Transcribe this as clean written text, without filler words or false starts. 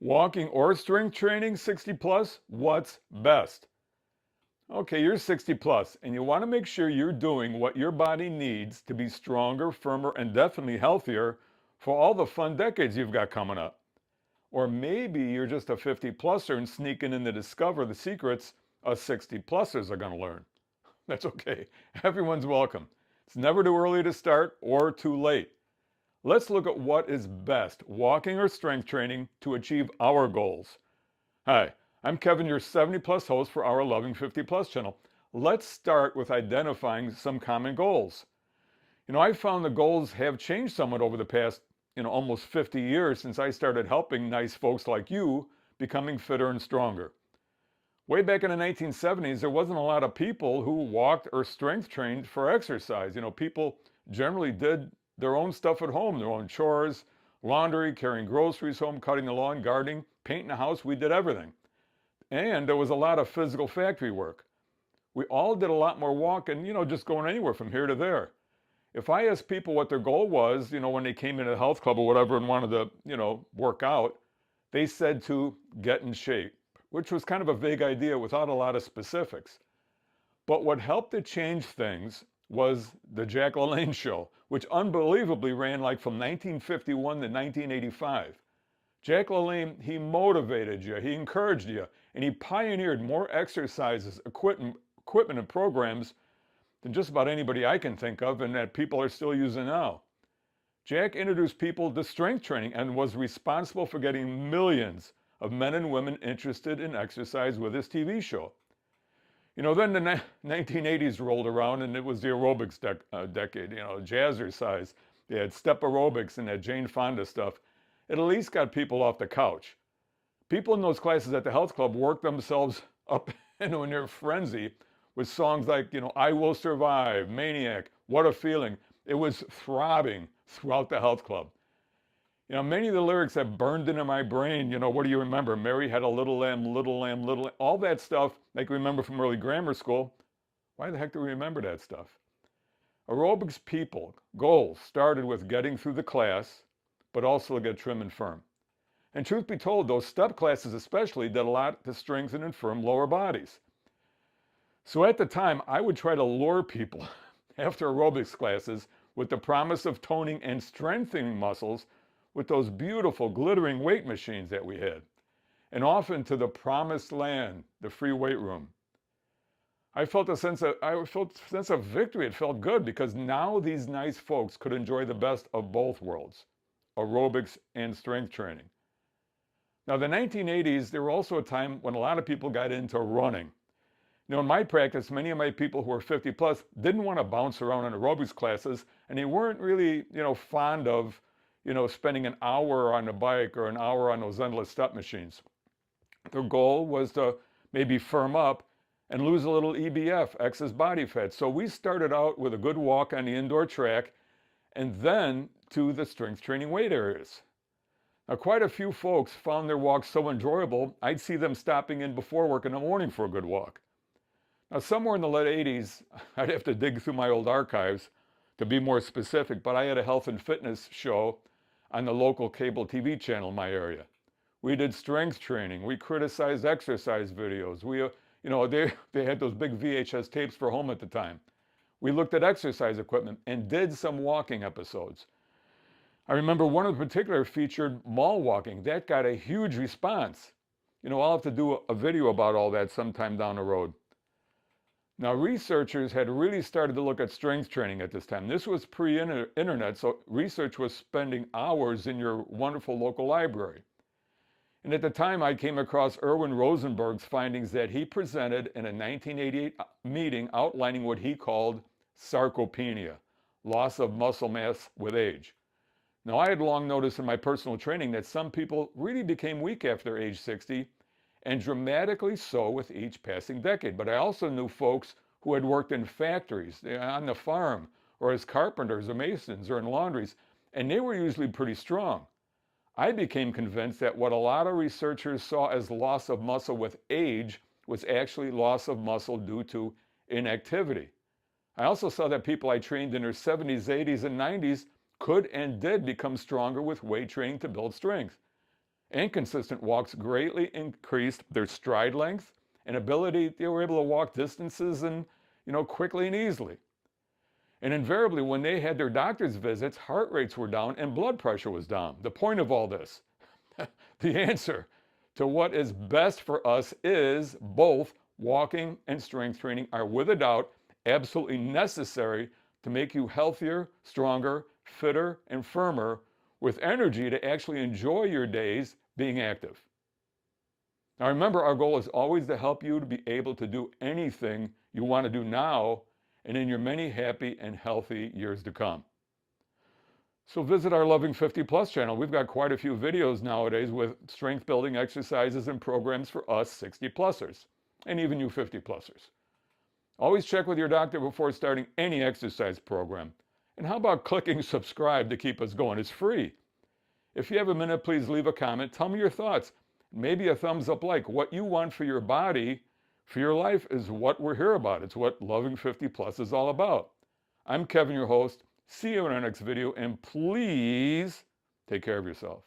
Walking or strength training 60 plus, what's best? Okay, you're 60 plus and you want to make sure you're doing what your body needs to be stronger, firmer, and definitely healthier for all the fun decades you've got coming up. Or maybe you're just a 50 pluser and sneaking in to discover the secrets us 60 plusers are going to learn. That's okay. Everyone's welcome. It's never too early to start or too late. Let's look at what is best, walking or strength training, to achieve our goals. Hi, I'm Kevin, your 70 plus host for our Loving 50 Plus channel. Let's start with identifying some common goals. I found the goals have changed somewhat over the past, almost 50 years since I started helping nice folks like you becoming fitter and stronger. Way back in the 1970s, there wasn't a lot of people who walked or strength trained for exercise. People generally did their own stuff at home, their own chores, laundry, carrying groceries home, cutting the lawn, gardening, painting the house. We did everything. And there was a lot of physical factory work. We all did a lot more walking, just going anywhere from here to there. If I asked people what their goal was, when they came into the health club or whatever and wanted to, work out, they said to get in shape, which was kind of a vague idea without a lot of specifics. But what helped to change things was the Jack LaLanne show, which unbelievably ran like from 1951 to 1985. Jack LaLanne, he motivated you, he encouraged you, and he pioneered more exercises, equipment and programs than just about anybody I can think of and that people are still using now. Jack introduced people to strength training and was responsible for getting millions of men and women interested in exercise with his TV show. Then the 1980s rolled around and it was the aerobics decade, jazzercise. They had step aerobics and that Jane Fonda stuff. It at least got people off the couch. People in those classes at the health club worked themselves up into a near frenzy with songs like, I Will Survive, Maniac, What a Feeling. It was throbbing throughout the health club. Many of the lyrics have burned into my brain. What do you remember? Mary had a little lamb, little lamb, little lamb. All that stuff, like we remember from early grammar school. Why the heck do we remember that stuff? Aerobics people, goals started with getting through the class, but also to get trim and firm. And truth be told, those step classes especially did a lot to strengthen and firm lower bodies. So at the time, I would try to lure people after aerobics classes with the promise of toning and strengthening muscles with those beautiful glittering weight machines that we had, and often to the promised land, the free weight room. I felt a sense of victory. It felt good because now these nice folks could enjoy the best of both worlds, aerobics and strength training. Now, the 1980s, they were also a time when a lot of people got into running. In my practice, many of my people who were 50 plus didn't want to bounce around in aerobics classes, and they weren't really, fond of, spending an hour on a bike or an hour on those endless step machines. Their goal was to maybe firm up and lose a little EBF, excess body fat. So we started out with a good walk on the indoor track and then to the strength training weight areas. Now, quite a few folks found their walks so enjoyable, I'd see them stopping in before work in the morning for a good walk. Now, somewhere in the late 80s, I'd have to dig through my old archives to be more specific, but I had a health and fitness show on the local cable TV channel in my area. We did strength training. We criticized exercise videos. They had those big VHS tapes for home at the time. We looked at exercise equipment and did some walking episodes. I remember one in particular featured mall walking. That got a huge response. I'll have to do a video about all that sometime down the road. Now, researchers had really started to look at strength training at this time. This was pre-internet, so research was spending hours in your wonderful local library. And at the time, I came across Erwin Rosenberg's findings that he presented in a 1988 meeting outlining what he called sarcopenia, loss of muscle mass with age. Now, I had long noticed in my personal training that some people really became weak after age 60, and dramatically so with each passing decade. But I also knew folks who had worked in factories, on the farm, or as carpenters or masons or in laundries, and they were usually pretty strong. I became convinced that what a lot of researchers saw as loss of muscle with age was actually loss of muscle due to inactivity. I also saw that people I trained in their 70s, 80s, and 90s could and did become stronger with weight training to build strength. and consistent walks greatly increased their stride length and ability. They were able to walk distances and, quickly and easily. And invariably, when they had their doctor's visits, heart rates were down and blood pressure was down. The point of all this, the answer to what is best for us is both walking and strength training are without a doubt absolutely necessary to make you healthier, stronger, fitter, and firmer with energy to actually enjoy your days being active. Now remember, our goal is always to help you to be able to do anything you want to do now and in your many happy and healthy years to come. So visit our Loving 50 Plus channel. We've got quite a few videos nowadays with strength building exercises and programs for us 60 plussers and even you 50 plussers. Always check with your doctor before starting any exercise program. And how about clicking subscribe to keep us going? It's free. If you have a minute, please leave a comment. Tell me your thoughts. Maybe a thumbs up like. What you want for your body, for your life is what we're here about. It's what Loving 50 Plus is all about. I'm Kevin, your host. See you in our next video, and please take care of yourself.